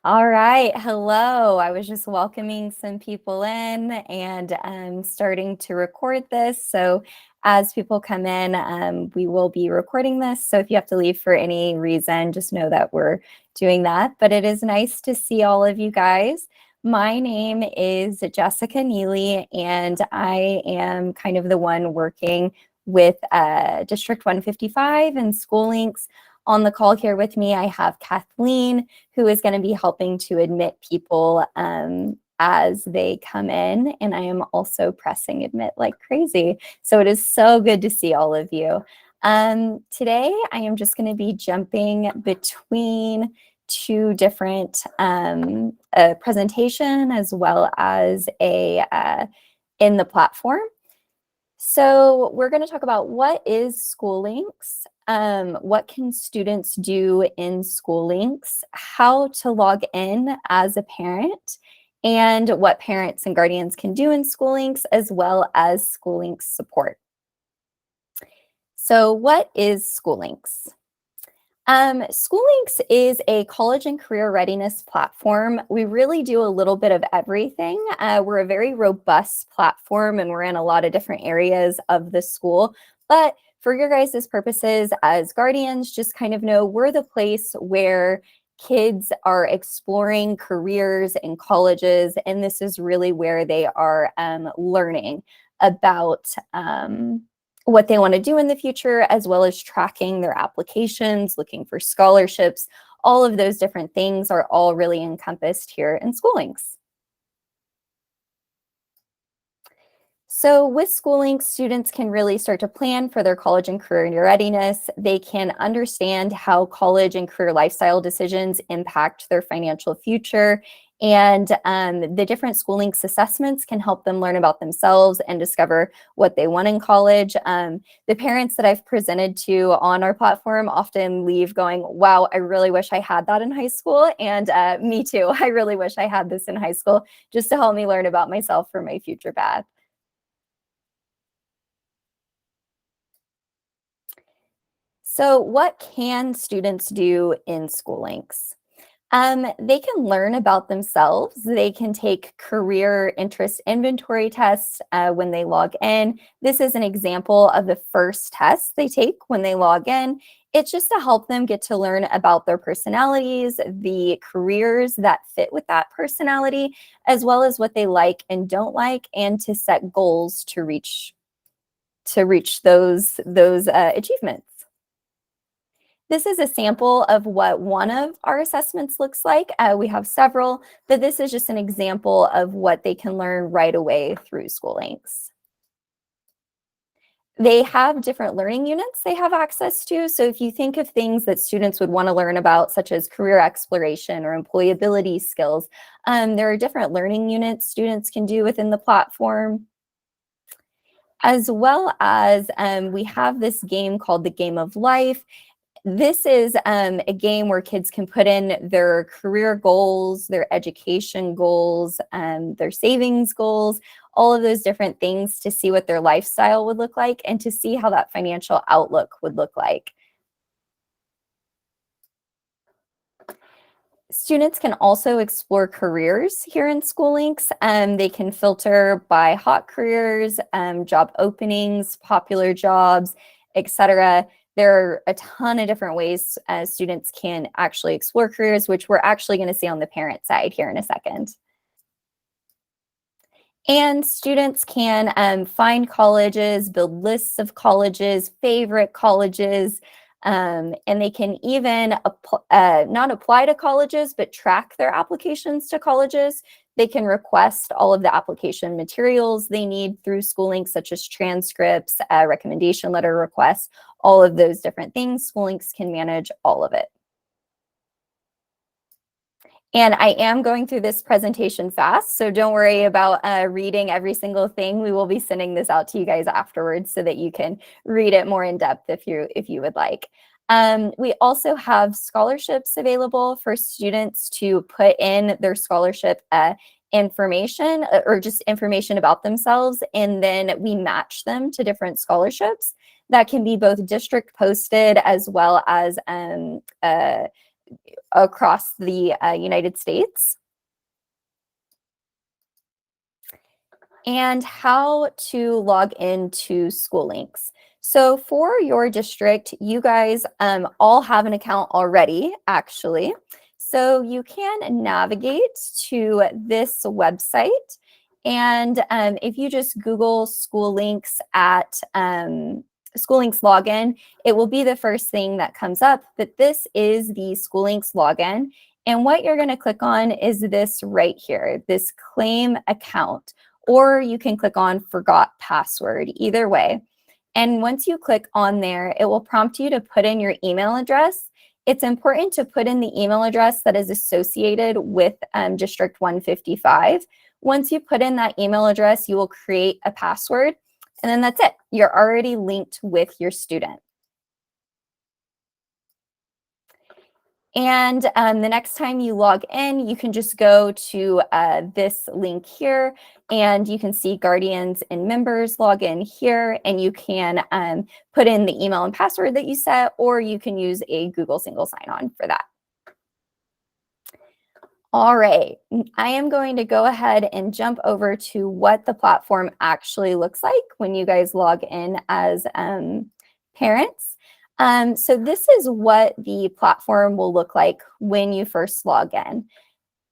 All right, hello. I was just welcoming some people in and I'm starting to record this. So as people come in, we will be recording this. So if you have to leave for any reason, just know that we're doing that. But it is nice to see all of you guys. My name is Jessica Neely, and I am kind of the one working with District 155 and SchoolLinks. On the call here with me, I have Kathleen, who is going to be helping to admit people as they come in. And I am also pressing admit like crazy. So it is so good to see all of you. Today, I am just going to be jumping between two different presentation as well as a in the platform. So we're going to talk about what is SchoolLinks, what can students do in SchoolLinks, how to log in as a parent, and what parents and guardians can do in SchoolLinks, as well as SchoolLinks support. So what is SchoolLinks? SchoolLinks is a college and career readiness platform. We really do a little bit of everything. We're a very robust platform and we're in a lot of different areas of the school. But for your guys' purposes as guardians, just kind of know we're the place where kids are exploring careers and colleges, and this is really where they are learning about what they want to do in the future, as well as tracking their applications, looking for scholarships. All of those different things are all really encompassed here in SchoolLinks. So with SchoolLinks, students can really start to plan for their college and career readiness. They can understand how college and career lifestyle decisions impact their financial future. And the different SchoolLinks assessments can help them learn about themselves and discover what they want in college. The parents that I've presented to on our platform often leave going, wow, I really wish I had that in high school. And me too, I really wish I had this in high school just to help me learn about myself for my future path. So what can students do in SchoolLinks? They can learn about themselves. They can take career interest inventory tests when they log in. This is an example of the first test they take when they log in. It's just to help them get to learn about their personalities, the careers that fit with that personality, as well as what they like and don't like, and to set goals to reach those achievements. This is a sample of what one of our assessments looks like. We have several, but this is just an example of what they can learn right away through SchoolLinks. They have different learning units they have access to. So if you think of things that students would want to learn about, such as career exploration or employability skills, there are different learning units students can do within the platform. As well as we have this game called the Game of Life. This is a game where kids can put in their career goals, their education goals, their savings goals, all of those different things to see what their lifestyle would look like and to see how that financial outlook would look like. Students can also explore careers here in SchoolLinks. They can filter by hot careers, job openings, popular jobs, etc. There are a ton of different ways students can actually explore careers, which we're actually going to see on the parent side here in a second. And students can find colleges, build lists of colleges, favorite colleges, and they can even not apply to colleges, but track their applications to colleges. They can request all of the application materials they need through SchoolLinks, such as transcripts, recommendation letter requests, all of those different things. SchoolLinks can manage all of it. And I am going through this presentation fast, so don't worry about reading every single thing. We will be sending this out to you guys afterwards so that you can read it more in depth if you would like. We also have scholarships available for students to put in their scholarship information or just information about themselves, and then we match them to different scholarships that can be both district posted as well as across the United States. And how to log into SchoolLinks. So for your district, you guys all have an account already, actually. So you can navigate to this website. And if you just Google SchoolLinks at SchoolLinks login, it will be the first thing that comes up. But this is the SchoolLinks login. And what you're going to click on is this right here, this claim account. Or you can click on forgot password, either way. And once you click on there, it will prompt you to put in your email address. It's important to put in the email address that is associated with District 155. Once you put in that email address, you will create a password, and then that's it. You're already linked with your student. And the next time you log in, you can just go to this link here, and you can see guardians and members log in here, and you can put in the email and password that you set, or you can use a Google single sign-on for that. All right, I am going to go ahead and jump over to what the platform actually looks like when you guys log in as parents. So this is what the platform will look like when you first log in.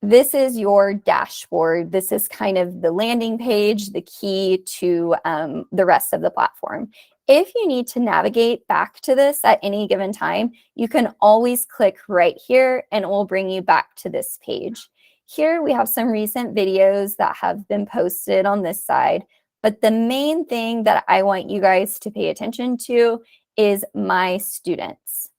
This is your dashboard. This is kind of the landing page, the key to the rest of the platform. If you need to navigate back to this at any given time, you can always click right here and it will bring you back to this page. Here we have some recent videos that have been posted on this side, but the main thing that I want you guys to pay attention to is my students.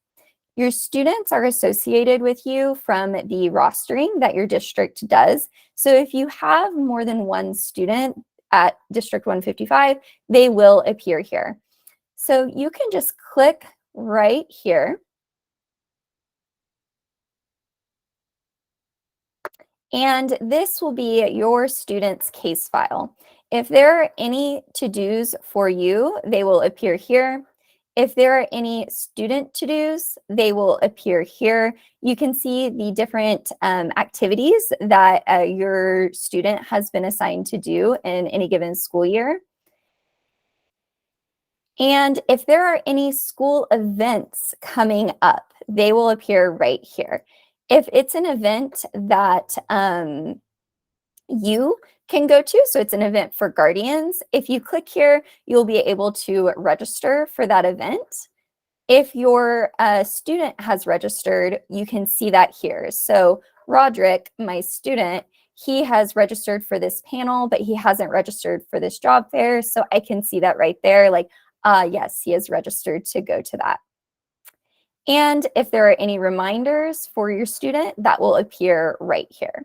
Your students are associated with you from the rostering that your district does. So if you have more than one student at District 155, they will appear here. So you can just click right here. And this will be your student's case file. If there are any to-dos for you, they will appear here. If there are any student to-dos, they will appear here. You can see the different activities that your student has been assigned to do in any given school year. And if there are any school events coming up, they will appear right here. If it's an event that you can go to, so it's an event for guardians, if you click here, you'll be able to register for that event. If your student has registered, you can see that here. So Roderick, my student, he has registered for this panel, but he hasn't registered for this job fair. So I can see that right there, like, yes, he is registered to go to that. And if there are any reminders for your student, that will appear right here.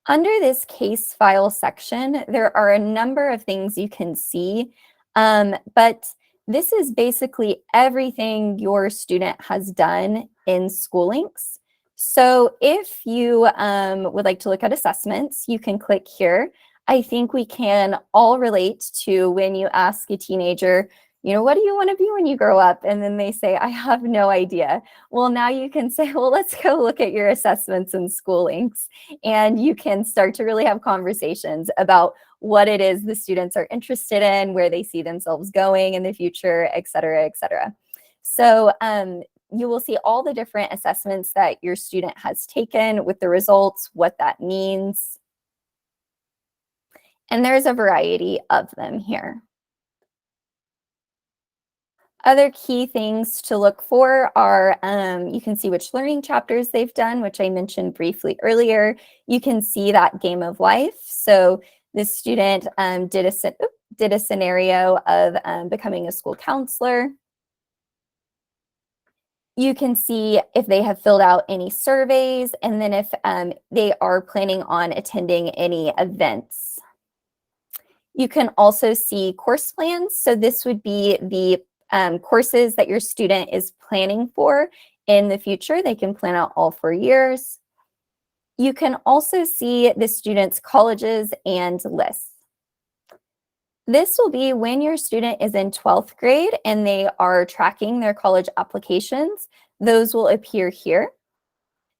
Under this case file section, there are a number of things you can see, but this is basically everything your student has done in SchoolLinks. So if you would like to look at assessments, you can click here. I think we can all relate to when you ask a teenager, you know, what do you want to be when you grow up? And then they say, I have no idea. Well, now you can say, well, let's go look at your assessments in SchoolLinks. And you can start to really have conversations about what it is the students are interested in, where they see themselves going in the future, et cetera, et cetera. So you will see all the different assessments that your student has taken with the results, what that means. And there's a variety of them here. Other key things to look for are, you can see which learning chapters they've done, which I mentioned briefly earlier. You can see that game of life. So this student did a scenario of becoming a school counselor. You can see if they have filled out any surveys, and then if they are planning on attending any events. You can also see course plans. So this would be the courses that your student is planning for in the future. They can plan out all 4 years. You can also see the student's colleges and lists. This will be when your student is in 12th grade and they are tracking their college applications. those will appear here.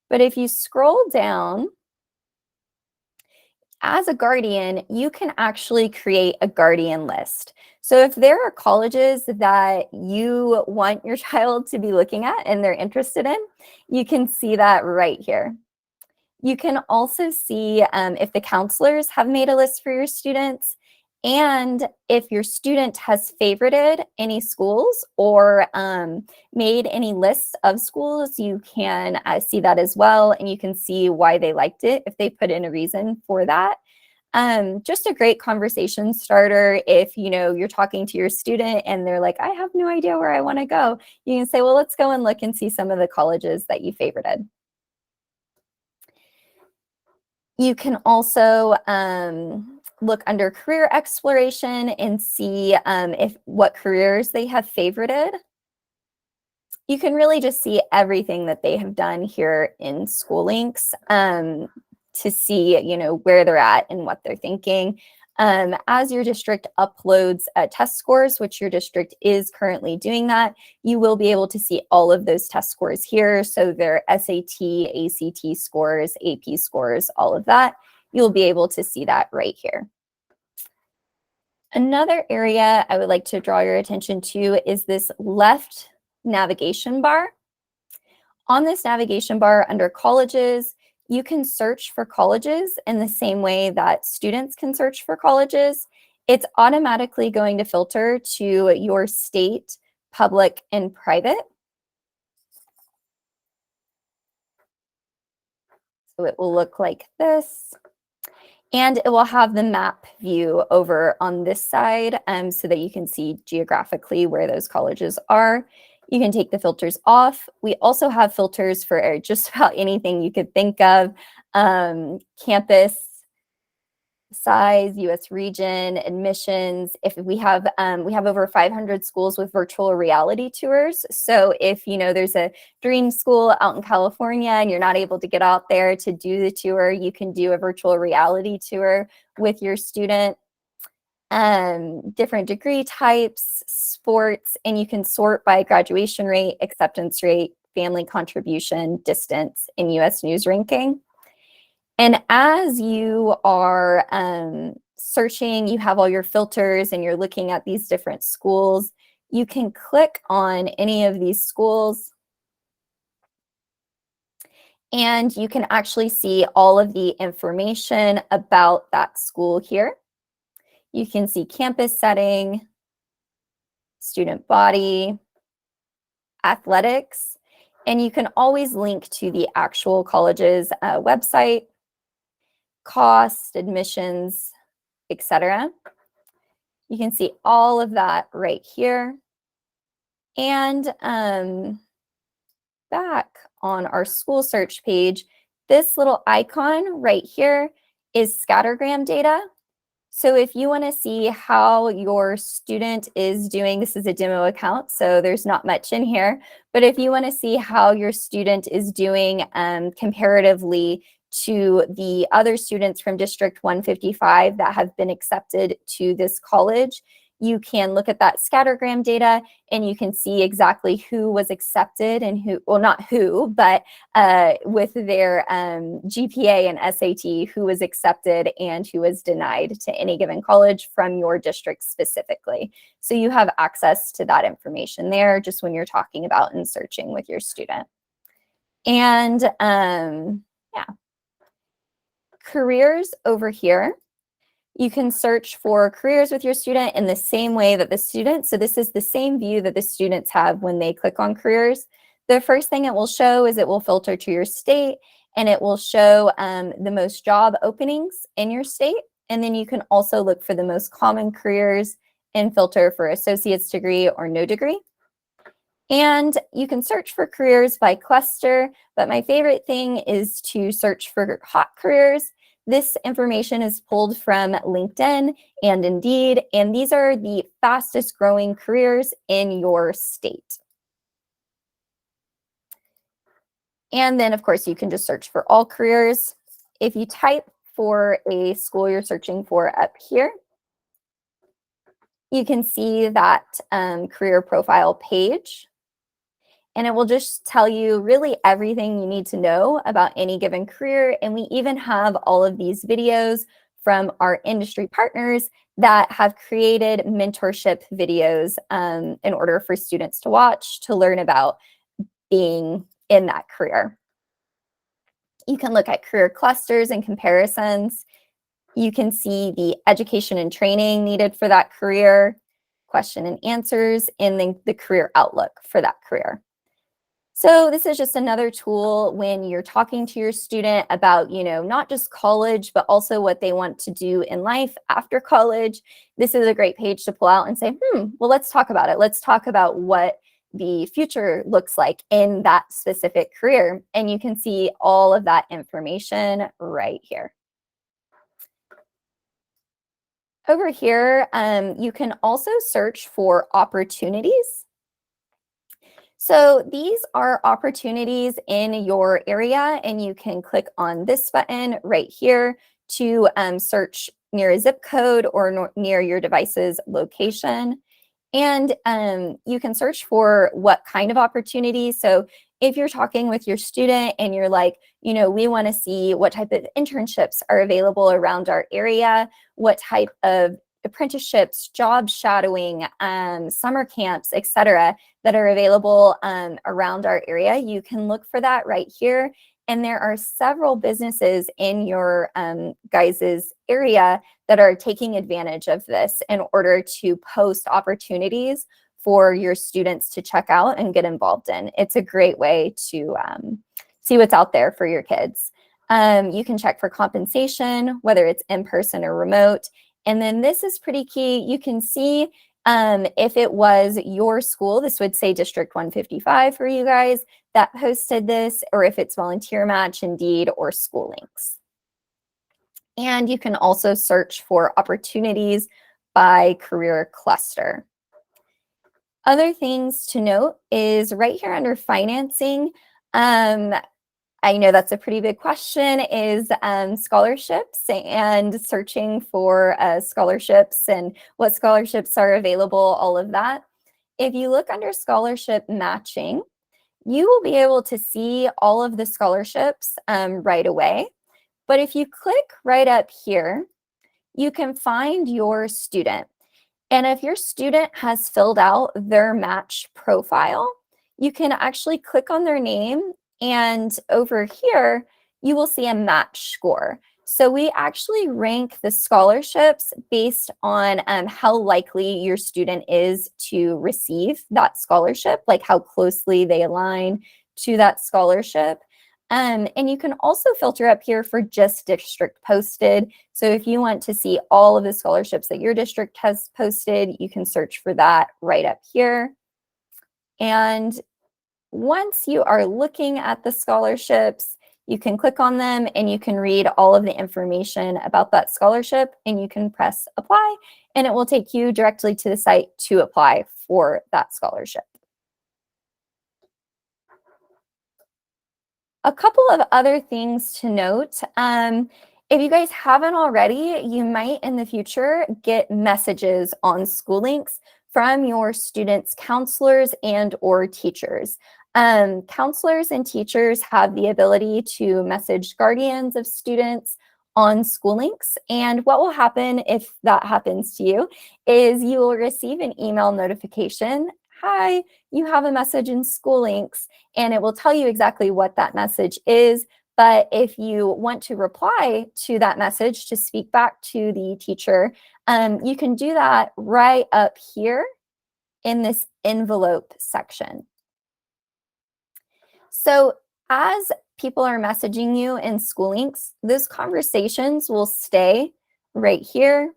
But if you scroll down, as a guardian, you can actually create a guardian list. So if there are colleges that you want your child to be looking at and they're interested in, you can see that right here. You can also see if the counselors have made a list for your students, and if your student has favorited any schools or made any lists of schools, you can see that as well, and you can see why they liked it if they put in a reason for that. Just a great conversation starter if you're talking to your student and they're like, I have no idea where I want to go. You can say, well, let's go and look and see some of the colleges that you favorited. You can also look under career exploration and see what careers they have favorited. You can really just see everything that they have done here in SchoolLinks to see where they're at and what they're thinking. As your district uploads test scores, which your district is currently doing that, you will be able to see all of those test scores here. So their SAT, ACT scores, AP scores, all of that. You'll be able to see that right here. Another area I would like to draw your attention to is this left navigation bar. On this navigation bar under colleges, you can search for colleges in the same way that students can search for colleges. It's automatically going to filter to your state, public, and private. So it will look like this. And it will have the map view over on this side so that you can see geographically where those colleges are. You can take the filters off. We also have filters for just about anything you could think of. Campus size, US region, admissions. If we have over 500 schools with virtual reality tours. So if there's a dream school out in California and you're not able to get out there to do the tour, you can do a virtual reality tour with your student. Different degree types, sports, and you can sort by graduation rate, acceptance rate, family contribution, distance, and US News ranking. And as you are searching, you have all your filters and you're looking at these different schools, you can click on any of these schools and you can actually see all of the information about that school here. You can see campus setting, student body, athletics, and you can always link to the actual college's website, cost, admissions, etc. You can see all of that right here. And back on our school search page, this little icon right here is scattergram data. So if you want to see how your student is doing, this is a demo account, so there's not much in here, but if you want to see how your student is doing comparatively to the other students from District 155 that have been accepted to this college, you can look at that scattergram data and you can see exactly who was accepted and who, well, not who, but with their GPA and SAT, who was accepted and who was denied to any given college from your district specifically. So you have access to that information there just when you're talking about and searching with your student. And yeah, careers over here. You can search for careers with your student in the same way that the students, so this is the same view that the students have when they click on careers. The first thing it will show is it will filter to your state and it will show the most job openings in your state. And then you can also look for the most common careers and filter for associate's degree or no degree. And you can search for careers by cluster, but my favorite thing is to search for hot careers. This information is pulled from LinkedIn and Indeed, and these are the fastest growing careers in your state. And then, of course, you can just search for all careers. If you type for a school you're searching for up here, you can see that career profile page. and it will just tell you really everything you need to know about any given career. And we even have all of these videos from our industry partners that have created mentorship videos in order for students to watch to learn about being in that career. You can look at career clusters and comparisons. You can see the education and training needed for that career, question and answers, and then the career outlook for that career. So this is just another tool when you're talking to your student about, not just college, but also what they want to do in life after college. This is a great page to pull out and say, well, let's talk about it. Let's talk about what the future looks like in that specific career. And you can see all of that information right here. Over here, you can also search for opportunities. So these are opportunities in your area, and you can click on this button right here to search near a zip code or near your device's location. And you can search for what kind of opportunities. So if you're talking with your student and you're like, we want to see what type of internships are available around our area, what type of apprenticeships, job shadowing, summer camps, etc., that are available around our area, you can look for that right here. And there are several businesses in your guys' area that are taking advantage of this in order to post opportunities for your students to check out and get involved in. It's a great way to see what's out there for your kids. You can check for compensation, whether it's in person or remote. And then this is pretty key. You can see if it was your school, this would say District 155 for you guys that hosted this, or if it's Volunteer Match, Indeed, or SchoolLinks. And you can also search for opportunities by career cluster. Other things to note is right here under financing, I know that's a pretty big question, is scholarships and searching for scholarships and what scholarships are available, all of that. If you look under scholarship matching, you will be able to see all of the scholarships right away. But if you click right up here, you can find your student. And if your student has filled out their match profile, you can actually click on their name, and over here, you will see a match score. So we actually rank the scholarships based on how likely your student is to receive that scholarship, like how closely they align to that scholarship. And you can also filter up here for just district posted. So if you want to see all of the scholarships that your district has posted, you can search for that right up here. And once you are looking at the scholarships, you can click on them and you can read all of the information about that scholarship, and you can press apply, and it will take you directly to the site to apply for that scholarship. A couple of other things to note. If you guys haven't already, you might in the future get messages on SchoolLinks from your students' counselors and or teachers. Counselors and teachers have the ability to message guardians of students on SchoolLinks. And what will happen if that happens to you is you will receive an email notification. Hi, you have a message in SchoolLinks, and it will tell you exactly what that message is. But if you want to reply to that message to speak back to the teacher, you can do that right up here in this envelope section. So as people are messaging you in SchoolLinks, those conversations will stay right here.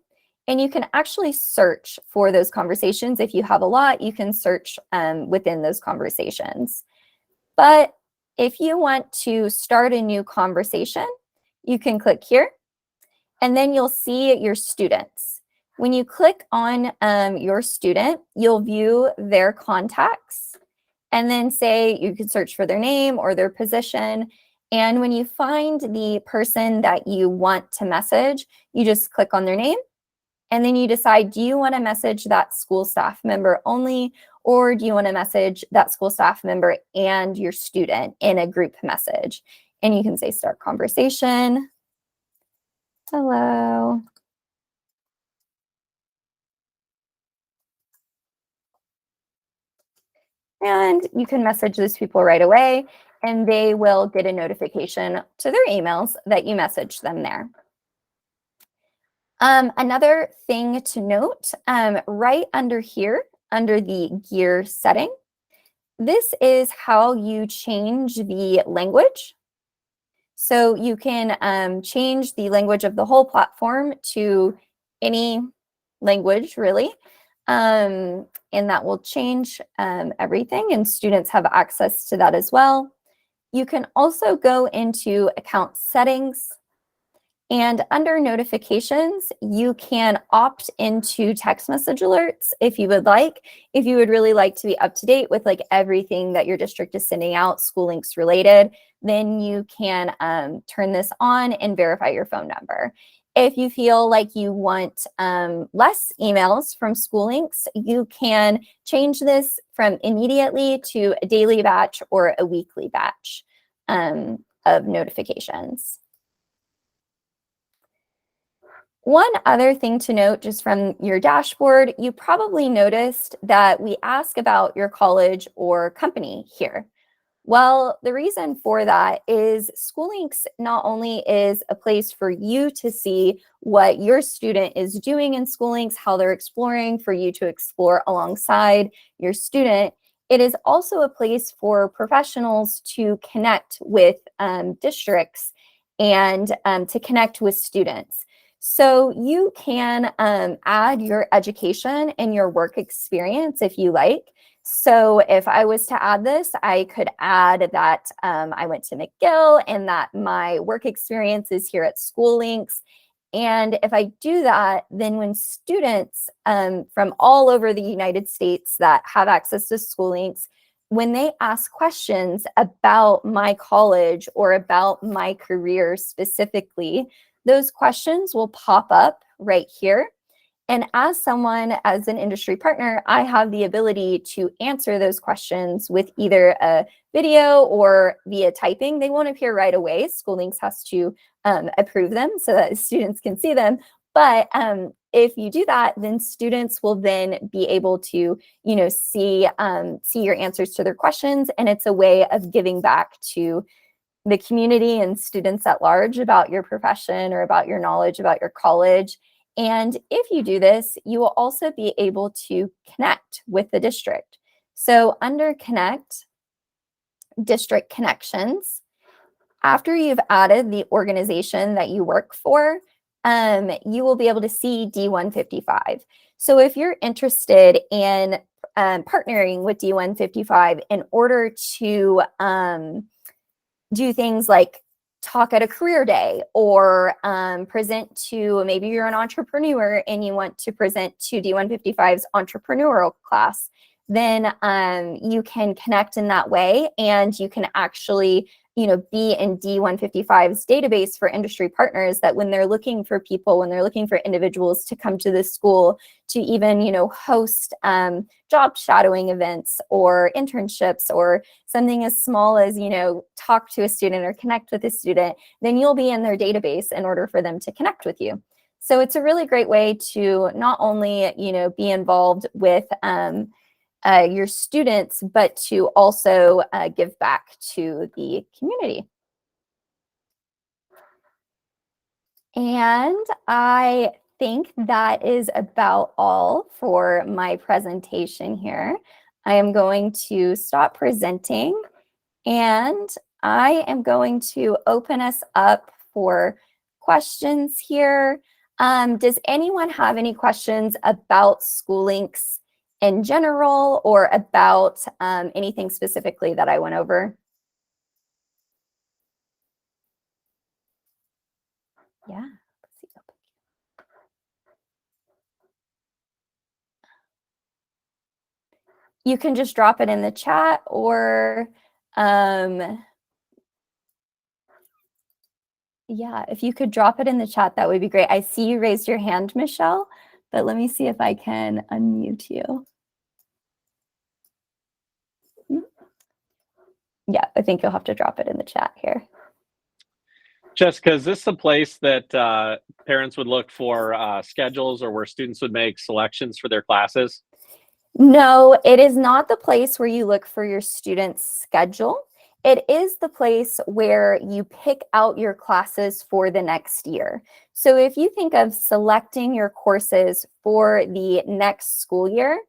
And you can actually search for those conversations. If you have a lot, you can search within those conversations. But if you want to start a new conversation, you can click here, and then you'll see your students. When you click on your student, you'll view their contacts, and then say you can search for their name or their position. And when you find the person that you want to message, you just click on their name, And then you decide, do you want to message that school staff member only, or do you want to message that school staff member and your student in a group message? And you can say start conversation. Hello. And you can message those people right away, and they will get a notification to their emails that you messaged them there. Another thing to note, right under here, under the gear setting, this is how you change the language. So you can change the language of the whole platform to any language, really. And that will change everything, and students have access to that as well. You can also go into account settings, and under notifications, you can opt into text message alerts if you would like. If you would really like to be up to date with like everything that your district is sending out, SchoolLinks related, then you can turn this on and verify your phone number. If you feel like you want less emails from SchoolLinks, you can change this from immediately to a daily batch or a weekly batch of notifications. One other thing to note just from your dashboard, you probably noticed that we ask about your college or company here. Well, the reason for that is SchoolLinks not only is a place for you to see what your student is doing in SchoolLinks, how they're exploring, for you to explore alongside your student, it is also a place for professionals to connect with districts and to connect with students. So you can add your education and your work experience if you like. So if I was to add this, I could add that I went to McGill and that my work experience is here at SchoolLinks. And if I do that, then when students from all over the United States that have access to SchoolLinks, when they ask questions about my college or about my career specifically, those questions will pop up right here. And as someone, as an industry partner, I have the ability to answer those questions with either a video or via typing. They won't appear right away. SchoolLinks has to approve them so that students can see them. But if you do that, then students will then be able to, see your answers to their questions. And it's a way of giving back to the community and students at large about your profession or about your knowledge about your college. And if you do this, you will also be able to connect with the district. So under Connect, District Connections, after you've added the organization that you work for, you will be able to see D155. So if you're interested in partnering with D155 in order to do things like talk at a career day or present to, maybe you're an entrepreneur and you want to present to D155's entrepreneurial class, then you can connect in that way, and you can actually be in D155's database for industry partners, that when they're looking for people, when they're looking for individuals to come to this school to even host job shadowing events or internships or something as small as talk to a student or connect with a student, then you'll be in their database in order for them to connect with you. So it's a really great way to not only be involved with your students, but to also give back to the community. And I think that is about all for my presentation here. I am going to stop presenting, and I am going to open us up for questions here. Does anyone have any questions about SchoolLinks in general, or about anything specifically that I went over? Yeah. Let's see. You can just drop it in the chat, or yeah, if you could drop it in the chat, that would be great. I see you raised your hand, Michelle. but let me see if I can unmute you. Yeah, I think you'll have to drop it in the chat here. Jessica, is this a place that parents would look for schedules or where students would make selections for their classes? No, it is not the place where you look for your student's schedule. It is the place where you pick out your classes for the next year. So if you think of selecting your courses for the next school year,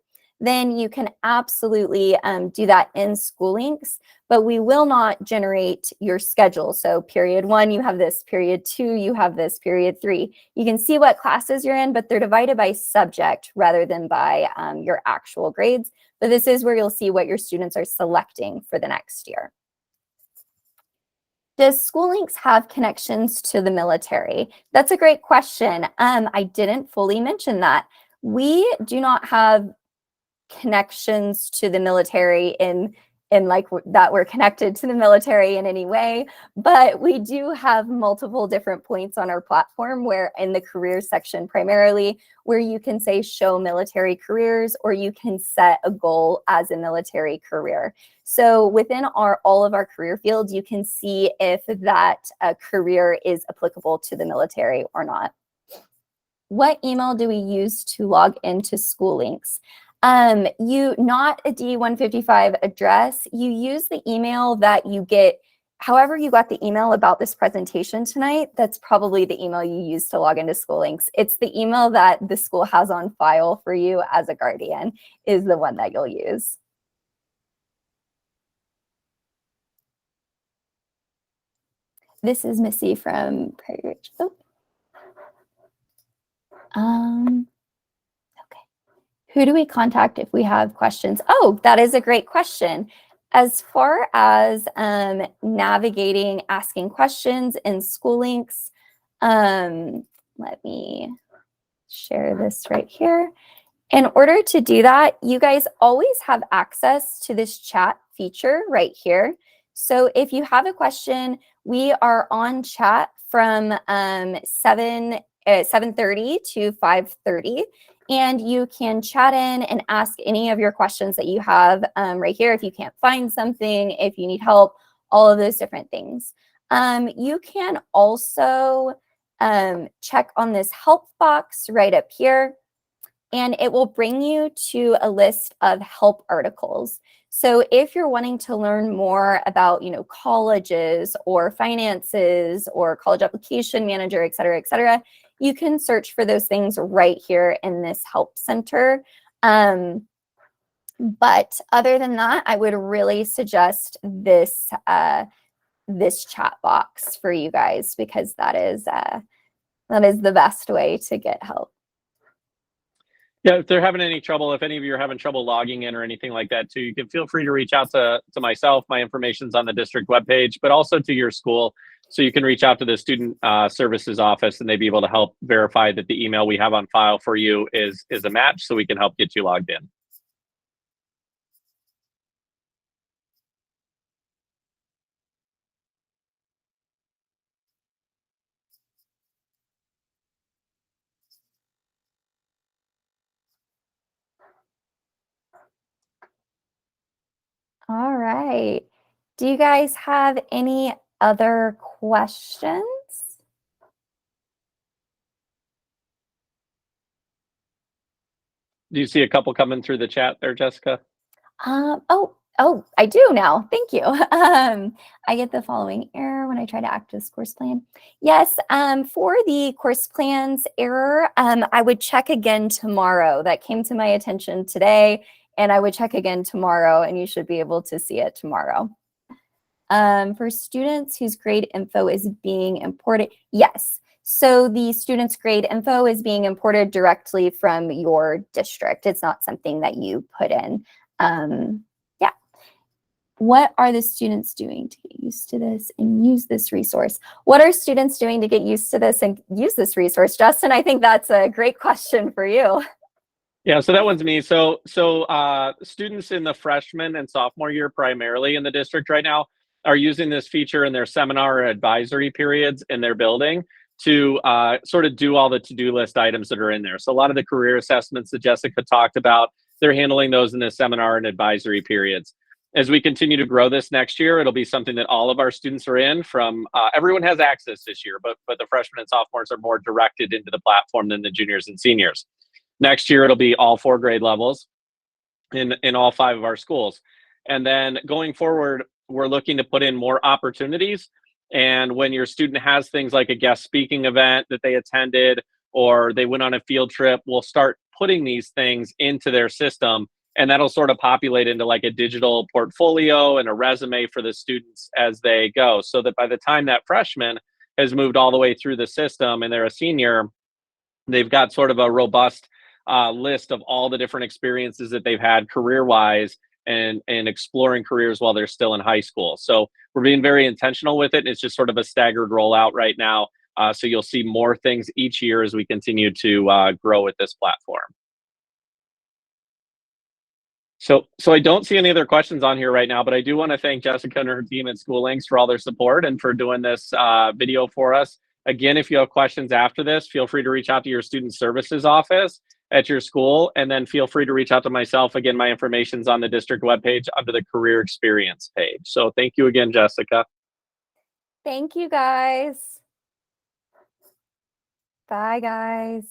then you can absolutely do that in SchoolLinks, but we will not generate your schedule. So period 1, you have this, period 2, you have this, period 3. You can see what classes you're in, but they're divided by subject rather than by your actual grades. But this is where you'll see what your students are selecting for the next year. Does SchoolLinks have connections to the military? That's a great question. I didn't fully mention that. We do not have connections to the military in like that we're connected to the military in any way, but we do have multiple different points on our platform where in the careers section primarily where you can say show military careers or you can set a goal as a military career. So within all of our career fields, you can see if that career is applicable to the military or not. What email do we use to log into SchoolLinks? Not a D155 address. You use the email that you get, however you got the email about this presentation tonight, that's probably the email you use to log into SchoolLinks. It's the email that the school has on file for you as a guardian is the one that you'll use. This is Missy from Prairie Ridge. Oh. Okay. Who do we contact if we have questions? Oh, that is a great question. As far as navigating, asking questions in SchoolLinks, let me share this right here. In order to do that, you guys always have access to this chat feature right here. So if you have a question, we are on chat from 7:30 to 5:30, and you can chat in and ask any of your questions that you have right here. If you can't find something, if you need help, all of those different things. You can also check on this help box right up here, and it will bring you to a list of help articles. So if you're wanting to learn more about, colleges or finances or college application manager, et cetera, you can search for those things right here in this help center. But other than that, I would really suggest this chat box for you guys because that is the best way to get help. Yeah, if they're having any trouble, if any of you are having trouble logging in or anything like that too, you can feel free to reach out to myself. My information's on the district webpage, but also to your school. So you can reach out to the student services office and they'd be able to help verify that the email we have on file for you is a match so we can help get you logged in. All right. Do you guys have any other questions? Do you see a couple coming through the chat there, Jessica? Oh, I do now. Thank you. I get the following error when I try to access course plan. Yes, for the course plans error, I would check again tomorrow. That came to my attention today, and I would check again tomorrow, and you should be able to see it tomorrow. For students whose grade info is being imported, yes. So the student's grade info is being imported directly from your district. It's not something that you put in. Yeah. What are the students doing to get used to this and use this resource? What are students doing to get used to this and use this resource? Justin, I think that's a great question for you. Yeah, so that one's me. So students in the freshman and sophomore year primarily in the district right now are using this feature in their seminar or advisory periods in their building to sort of do all the to-do list items that are in there. So a lot of the career assessments that Jessica talked about, they're handling those in the seminar and advisory periods. As we continue to grow this next year, it'll be something that all of our students are in from, everyone has access this year, but the freshmen and sophomores are more directed into the platform than the juniors and seniors. Next year, it'll be all 4 grade levels in all 5 of our schools. And then going forward, we're looking to put in more opportunities. And when your student has things like a guest speaking event that they attended, or they went on a field trip, we'll start putting these things into their system. And that'll sort of populate into like a digital portfolio and a resume for the students as they go. So that by the time that freshman has moved all the way through the system and they're a senior, they've got sort of a robust list of all the different experiences that they've had career-wise and exploring careers while they're still in high school. So we're being very intentional with it. It's just sort of a staggered rollout right now. So you'll see more things each year as we continue to grow with this platform. So I don't see any other questions on here right now, but I do want to thank Jessica and her team at SchoolLinks for all their support and for doing this video for us. Again, if you have questions after this, feel free to reach out to your student services office at your school, and then feel free to reach out to myself. Again, my information's on the district webpage under the career experience page. So thank you again, Jessica. Thank you, guys. Bye, guys.